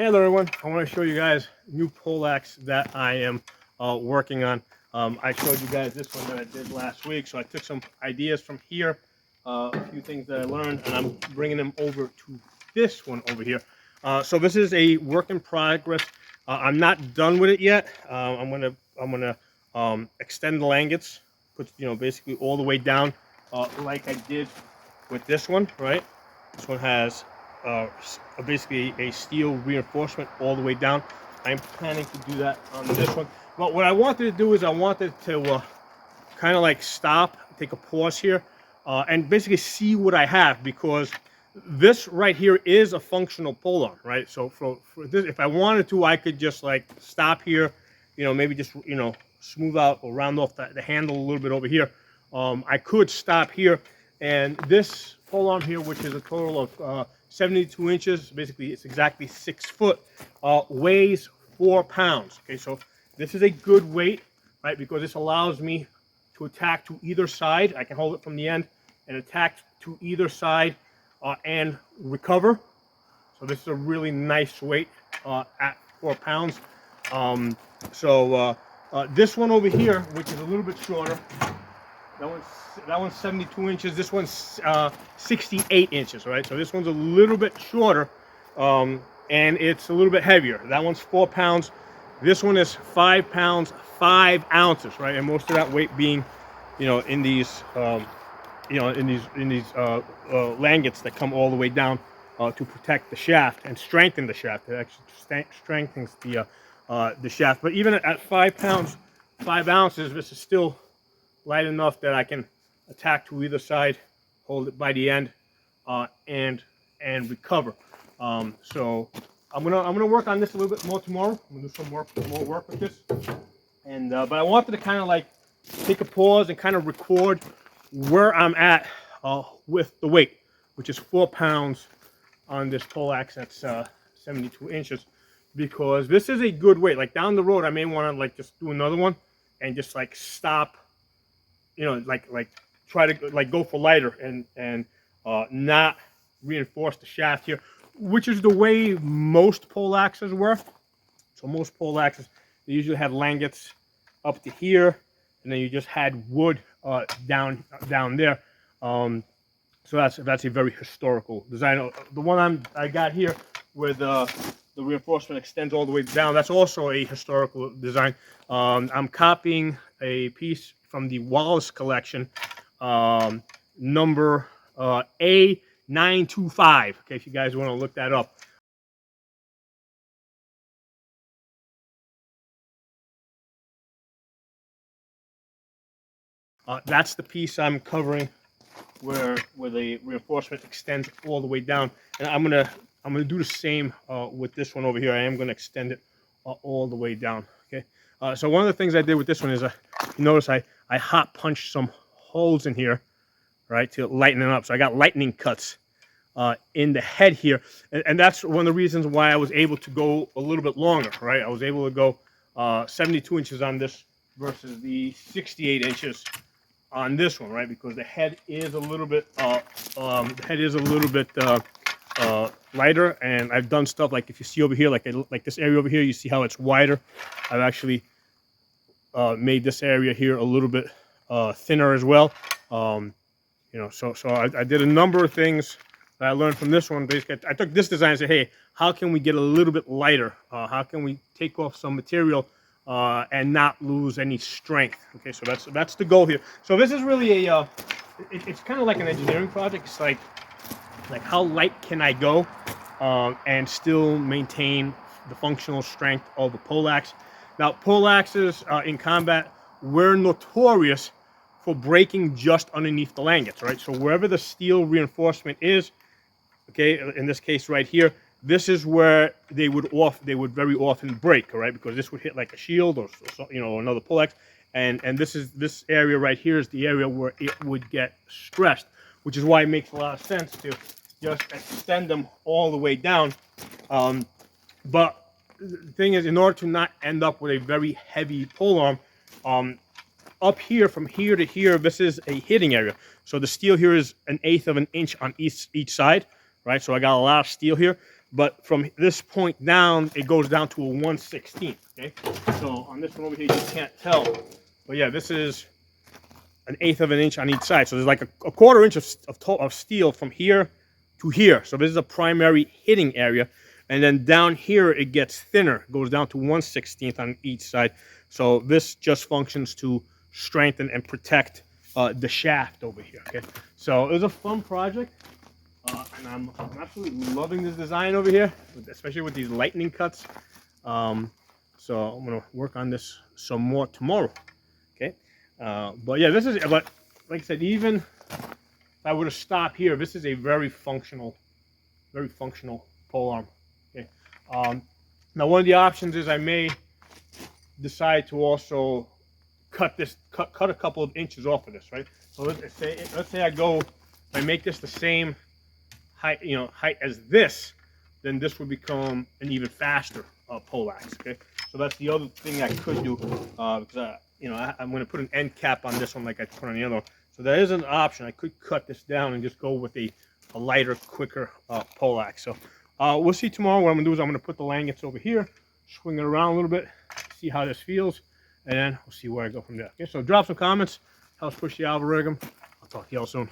Hello everyone, I want to show you guys new poleaxe that I am working on. I showed you guys this one that I did last week, so I took some ideas from here, a few things that I learned, and I'm bringing them over to this one over here. So this is a work in progress. I'm not done with it yet. I'm gonna extend the langets, put basically all the way down, like I did with this one. Right, this one has basically a steel reinforcement all the way down. I'm planning to do that on this one. But what I wanted to do is I wanted to kind of like stop, take a pause here, and basically see what I have, because this right here is a functional polearm, right? So for this, if I wanted to, I could just like stop here, maybe just smooth out or round off the handle a little bit over here. I could stop here, and this polearm here, which is a total of 72 inches, basically it's exactly 6 foot, weighs 4 pounds. Okay, so this is a good weight, right? Because this allows me to attack to either side. I can hold it from the end and attack to either side and recover. So this is a really nice weight at 4 pounds. This one over here, which is a little bit shorter, that one's 72 inches. This one's 68 inches, right? So this one's a little bit shorter, and it's a little bit heavier. That one's 4 pounds. This one is 5 pounds 5 ounces, right? And most of that weight being, in these, langets that come all the way down to protect the shaft and strengthen the shaft. It actually strengthens the shaft. But even at 5 pounds 5 ounces, this is still light enough that I can attack to either side, hold it by the end, and recover. So I'm gonna work on this a little bit more tomorrow. I'm gonna do some more work with this. And but I wanted to kind of like take a pause and kind of record where I'm at with the weight, which is 4 pounds on this poleaxe that's 72 inches, because this is a good weight. Like down the road, I may want to like just do another one and just like stop, like try to like go for lighter and not reinforce the shaft here, which is the way most poleaxes work. So most poleaxes, they usually have langets up to here, and then you just had wood down there. So that's a very historical design. The one I got here, where the reinforcement extends all the way down, that's also a historical design. I'm copying a piece from the Vassilis collection, number A925. Okay, if you guys want to look that up. That's the piece I'm covering, where the reinforcement extends all the way down, and I'm gonna do the same with this one over here. I am gonna extend it all the way down. Okay, so one of the things I did with this one is, you notice I hot punched some holes in here, right, to lighten it up. So I got lightning cuts in the head here, and that's one of the reasons why I was able to go a little bit longer, right? I was able to go 72 inches on this versus the 68 inches on this one, right? Because the head is a little bit lighter, and I've done stuff like, if you see over here, like this area over here, you see how it's wider. I've actually made this area here a little bit thinner as well. So I did a number of things that I learned from this one. Basically, I took this design and said, hey, how can we get a little bit lighter? How can we take off some material and not lose any strength? Okay, so that's the goal here. So this is really it's kind of like an engineering project. It's like how light can I go and still maintain the functional strength of a poleaxe. Now, poleaxes in combat, we're notorious for breaking just underneath the langets, right? So wherever the steel reinforcement is, okay, in this case right here, this is where they would very often break, right? Because this would hit like a shield or another poleaxe, and this area right here is the area where it would get stressed, which is why it makes a lot of sense to just extend them all the way down. But the thing is, in order to not end up with a very heavy polearm, up here, from here to here, this is a hitting area. So the steel here is 1/8 of an inch on each side, right? So I got a lot of steel here. but from this point down, it goes down to a 1/16. Okay, so on this one over here, you can't tell, but yeah, this is an 1/8 of an inch on each side. So there's like a 1/4 inch of steel from here to here. So this is a primary hitting area. And then down here, it gets thinner, goes down to 1/16 on each side. So this just functions to strengthen and protect the shaft over here. Okay, so it was a fun project. And I'm absolutely loving this design over here, especially with these lightning cuts. So I'm gonna work on this some more tomorrow. Okay, but yeah, this is. But like I said, even if I were to stop here, this is a very functional pole arm. Okay. Now one of the options is I may decide to also cut a couple of inches off of this, right? So let's say I make this the same height as this, then this would become an even faster poleaxe. Okay, so that's the other thing I could do because I'm going to put an end cap on this one like I put on the other one. So there is an option. I could cut this down and just go with a lighter, quicker poleaxe. So we'll see tomorrow. What I'm going to do is I'm going to put the langets over here, swing it around a little bit, see how this feels, and then we'll see where I go from there. Okay, so drop some comments, helps push the algorithm. I'll talk to y'all soon.